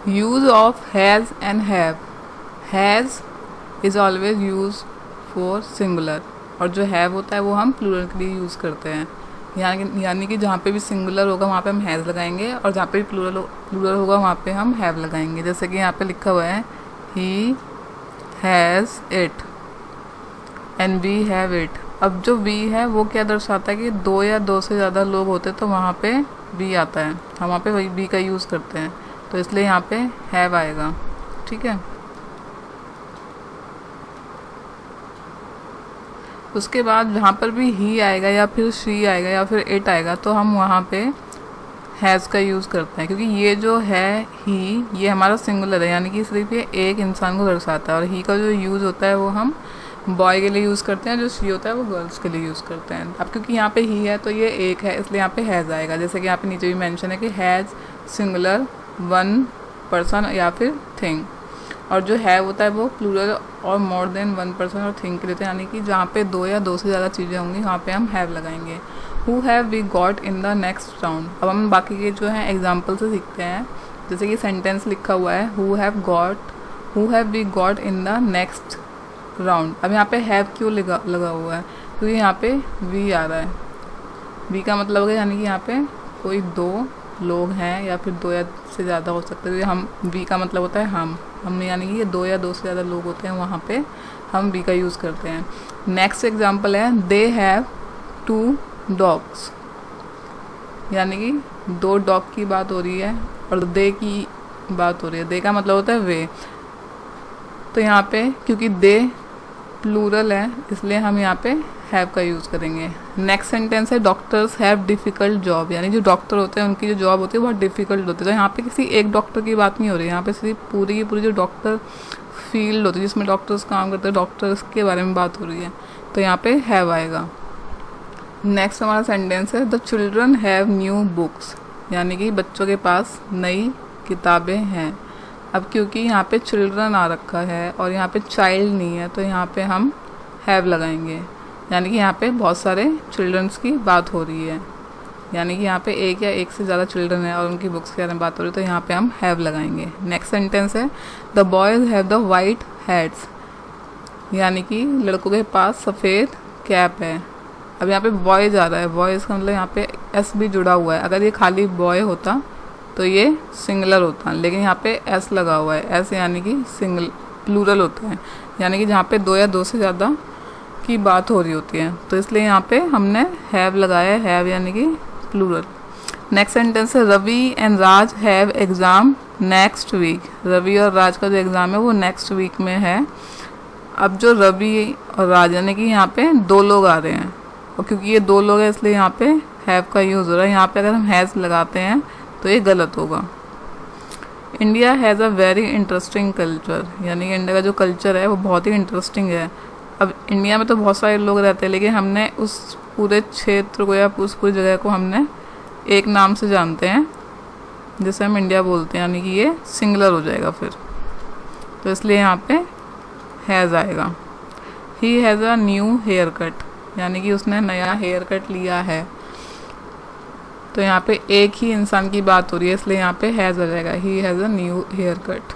Use of has and have. Has is always use for singular, और जो have होता है वो हम प्लूरल के लिए यूज़ करते हैं। यानी कि जहाँ पे भी सिंगुलर होगा वहाँ पे हम हैज़ लगाएंगे, और जहाँ पे भी प्लूरल होगा वहाँ पे हम हैव लगाएंगे। जैसे कि यहाँ पे लिखा हुआ है he has it and we have it. अब जो वी है वो क्या दर्शाता है कि दो या दो से ज़्यादा लोग होते तो वहाँ पे वी आता है, हम वहाँ पे वही वी का यूज़ करते हैं, तो इसलिए यहाँ पे हैव आएगा। ठीक है, उसके बाद जहाँ पर भी ही आएगा या फिर शी आएगा या फिर इट आएगा तो हम वहाँ पे हैज़ का यूज़ करते हैं, क्योंकि ये जो है ही ये हमारा सिंगुलर है, यानी कि सिर्फ ये एक इंसान को दर्शाता है। और ही का जो यूज़ होता है वो हम बॉय के लिए यूज़ करते हैं, जो शी होता है वो गर्ल्स के लिए यूज़ करते हैं। अब क्योंकि यहाँ पे ही है तो ये एक है, इसलिए यहाँ पे हैज़ आएगा। जैसे कि यहाँ पे नीचे भी मेंशन है कि हैज़ सिंगुलर वन पर्सन या फिर थिंग, और जो हैव होता है वो प्लूरल और मोर देन वन पर्सन और थिंग के लिए, यानी कि जहाँ पे दो या दो से ज़्यादा चीज़ें होंगी वहाँ पे हम हैव लगाएंगे। Who have we got in the next round. अब हम बाकी के जो हैं एग्जाम्पल से सीखते हैं। जैसे कि सेंटेंस लिखा हुआ है who have we got in the next round. अब यहाँ पे हैव क्यों लगा हुआ है, क्योंकि यहाँ पे वी आ रहा है। वी का मतलब है यानी कि यहाँ पे कोई दो लोग हैं या फिर दो या से ज़्यादा हो सकते हैं। हम वी का मतलब होता है हम यानी कि ये दो या दो से ज़्यादा लोग होते हैं वहाँ पे हम वी का यूज़ करते हैं। नेक्स्ट एग्जांपल है दे हैव 2 डॉग्स, यानी कि 2 डॉग की बात हो रही है और दे की बात हो रही है। दे का मतलब होता है वे, तो यहाँ पे क्योंकि दे प्लूरल है इसलिए हम यहाँ पे हैव का यूज़ करेंगे। नेक्स्ट सेंटेंस है डॉक्टर्स हैव डिफ़िकल्ट जॉब, यानी जो डॉक्टर होते हैं उनकी जो जॉब होती है बहुत डिफ़िकल्ट होती है। तो यहाँ पे किसी एक डॉक्टर की बात नहीं हो रही है, यहाँ पे सिर्फ पूरी की पूरी जो डॉक्टर फील्ड होती है जिसमें डॉक्टर्स काम करते हैं, डॉक्टर्स के बारे में बात हो रही है, तो यहाँ पे हैव आएगा। नेक्स्ट हमारा सेंटेंस है the children have new books, यानी कि बच्चों के पास नई किताबें हैं। अब क्योंकि यहाँ पे चिल्ड्रन आ रखा है और यहाँ पे चाइल्ड नहीं है तो यहाँ पे हम हैव लगाएंगे, यानी कि यहाँ पे बहुत सारे चिल्ड्रंस की बात हो रही है, यानी कि यहाँ पे एक या एक से ज़्यादा चिल्ड्रन है और उनकी बुक्स के बारे में बात हो रही है, तो यहाँ पे हम हैव लगाएंगे। नेक्स्ट सेंटेंस है the boys have the white hats, यानी कि लड़कों के पास सफ़ेद कैप है। अब यहाँ पे बॉयज़ आ रहा है, बॉयज़ का मतलब यहाँ पे एस भी जुड़ा हुआ है। अगर ये खाली बॉय होता तो ये सिंगुलर होता, लेकिन यहाँ पे एस लगा हुआ है। एस यानी कि प्लूरल होता है, यानी कि जहाँ पे दो या दो से ज़्यादा की बात हो रही होती है, तो इसलिए यहाँ पे हमने हैव लगाया है, हैव यानी कि प्लूरल। नेक्स्ट सेंटेंस है Ravi and Raj have exam next week. Ravi और राज का जो एग्ज़ाम है वो नेक्स्ट वीक में है। अब जो रवि और राज यानी कि यहाँ पे 2 लोग आ रहे हैं, और क्योंकि ये 2 लोग हैं इसलिए यहाँ पे हैव का यूज़ हो रहा है। यहाँ पे अगर हम हैज़ लगाते हैं तो ये गलत होगा। India has a very interesting culture, यानी कि इंडिया का जो कल्चर है वो बहुत ही इंटरेस्टिंग है। अब इंडिया में तो बहुत सारे लोग रहते हैं, लेकिन हमने उस पूरे क्षेत्र को या उस पूरी जगह को हमने एक नाम से जानते हैं जिसे हम इंडिया बोलते हैं, यानी कि ये सिंगुलर हो जाएगा फिर, तो इसलिए यहाँ पे हैज़ आएगा। He has a new haircut, यानी कि उसने नया हेयर कट लिया है, तो यहाँ पे एक ही इंसान की बात हो रही है इसलिए यहाँ पे हैज़ आ जाएगा। He has a new hair cut.